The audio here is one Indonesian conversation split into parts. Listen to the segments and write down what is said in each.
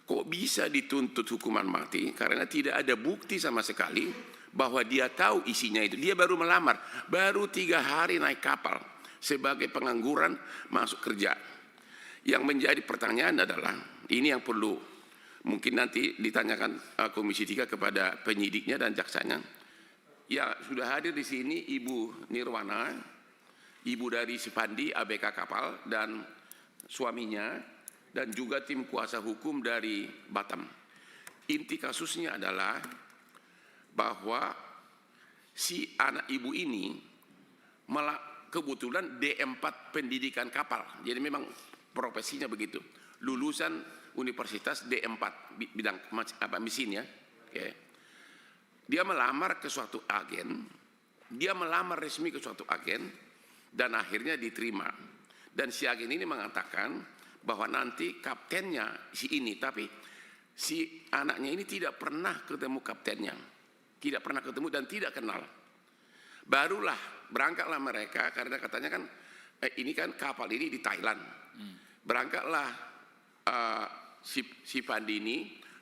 kok bisa dituntut hukuman mati karena tidak ada bukti sama sekali bahwa dia tahu isinya itu. Dia baru melamar, baru 3 hari naik kapal sebagai pengangguran masuk kerja. Yang menjadi pertanyaan adalah, ini yang perlu mungkin nanti ditanyakan Komisi 3 kepada penyidiknya dan jaksanya. Ya, sudah hadir di sini Ibu Nirwana, ibu dari Sipandi ABK kapal dan suaminya, dan juga tim kuasa hukum dari Batam. Inti kasusnya adalah bahwa si anak ibu ini malah kebetulan D4 pendidikan kapal. Jadi memang profesinya begitu. Lulusan Universitas D4 bidang mesin ya. Oke. Dia melamar ke suatu agen, dia melamar resmi ke suatu agen dan akhirnya diterima. Dan si agen ini mengatakan bahwa nanti kaptennya si ini, tapi si anaknya ini tidak pernah ketemu kaptennya. Tidak pernah ketemu dan tidak kenal. Barulah berangkatlah mereka karena katanya kan ini kan kapal ini di Thailand. Berangkatlah si Pandi ini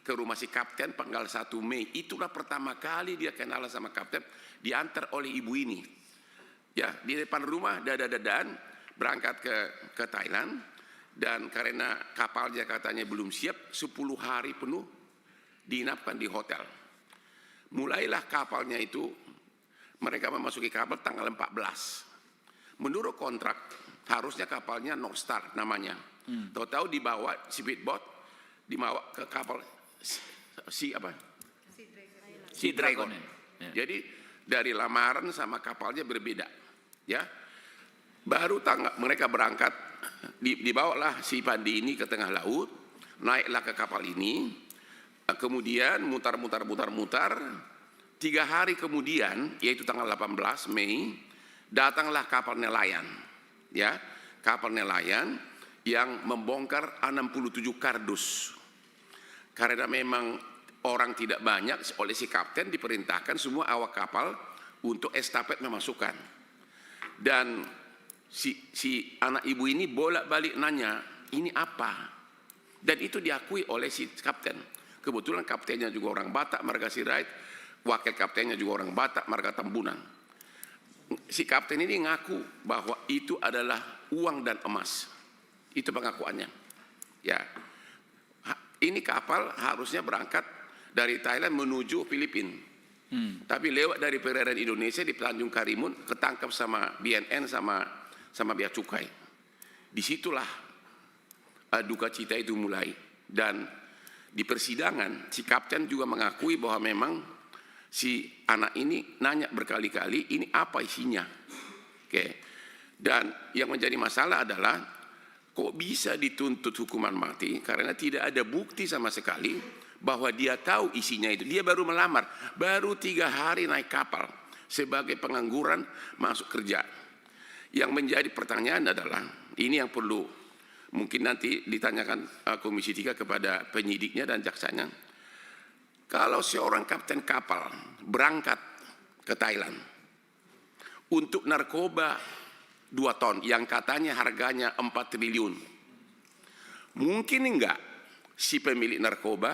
ke rumah si kapten tanggal 1 Mei. Itulah pertama kali dia kenal sama kapten, diantar oleh ibu ini. Ya, di depan rumah dada-dadaan berangkat ke Thailand, dan karena kapalnya katanya belum siap, 10 hari penuh diinapkan di hotel. Mulailah kapalnya itu, mereka memasuki kapal tanggal 14. Menurut kontrak harusnya kapalnya North Star namanya. Tahu-tahu dibawa speedboat, dibawa ke kapal Sea Dragon. Jadi dari lamaran sama kapalnya berbeda, ya. Baru mereka berangkat, dibawalah si Pandi ini ke tengah laut, naiklah ke kapal ini, kemudian mutar. 3 hari kemudian, yaitu tanggal 18 Mei, datanglah kapal nelayan, ya, kapal nelayan yang membongkar 67 kardus. Karena memang orang tidak banyak, oleh si kapten diperintahkan semua awak kapal untuk estafet memasukkan. Dan si anak ibu ini bolak-balik nanya, ini apa? Dan itu diakui oleh si kapten. Kebetulan kaptennya juga orang Batak, marga Sirait, wakil kaptennya juga orang Batak, marga Tambunan. Si kapten ini ngaku bahwa itu adalah uang dan emas. Itu pengakuannya. Ya. Ini kapal harusnya berangkat dari Thailand menuju Filipina. Tapi lewat dari perairan Indonesia di Tanjung Karimun, ketangkap sama BNN sama bea cukai. Disitulah duka cita itu mulai. Dan di persidangan si kapten juga mengakui bahwa memang si anak ini nanya berkali-kali, ini apa isinya. Oke. Dan yang menjadi masalah adalah kok bisa dituntut hukuman mati karena tidak ada bukti sama sekali bahwa dia tahu isinya itu. Dia baru melamar, baru 3 hari naik kapal sebagai pengangguran masuk kerja. Yang menjadi pertanyaan adalah, ini yang perlu mungkin nanti ditanyakan Komisi 3 kepada penyidiknya dan jaksanya. Kalau seorang kapten kapal berangkat ke Thailand untuk narkoba 2 ton yang katanya harganya 4 triliun. Mungkin enggak si pemilik narkoba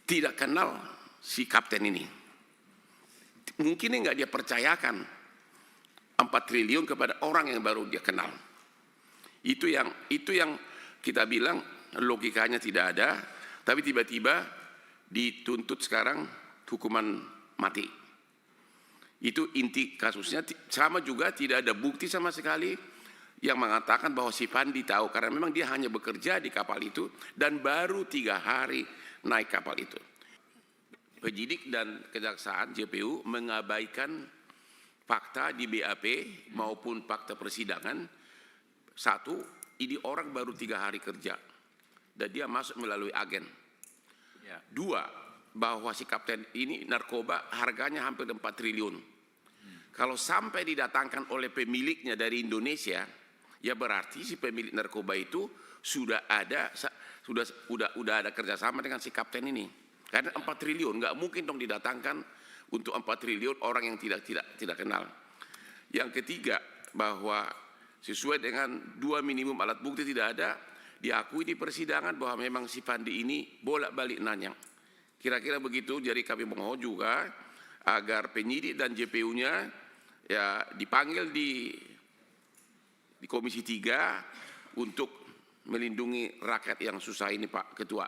tidak kenal si kapten ini? Mungkin enggak dia percayakan 4 triliun kepada orang yang baru dia kenal? Itu yang kita bilang logikanya tidak ada, tapi tiba-tiba dituntut sekarang hukuman mati. Itu inti kasusnya. Sama juga tidak ada bukti sama sekali yang mengatakan bahwa si Pandi tahu, karena memang dia hanya bekerja di kapal itu dan baru 3 hari naik kapal itu. Penyidik dan kejaksaan JPU mengabaikan fakta di BAP maupun fakta persidangan. 1, ini orang baru 3 hari kerja dan dia masuk melalui agen. 2, bahwa si kapten ini narkoba harganya hampir 4 triliun. Kalau sampai didatangkan oleh pemiliknya dari Indonesia, ya berarti si pemilik narkoba itu sudah ada kerjasama dengan si kapten ini. Karena 4 triliun nggak mungkin dong didatangkan untuk 4 triliun orang yang tidak kenal. Yang ketiga, bahwa sesuai dengan 2 minimum alat bukti tidak ada, diakui di persidangan bahwa memang si Pandi ini bolak-balik nanyang. Kira-kira begitu, jadi kami mohon juga agar penyidik dan JPU-nya ya dipanggil di Komisi 3 untuk melindungi rakyat yang susah ini, Pak Ketua.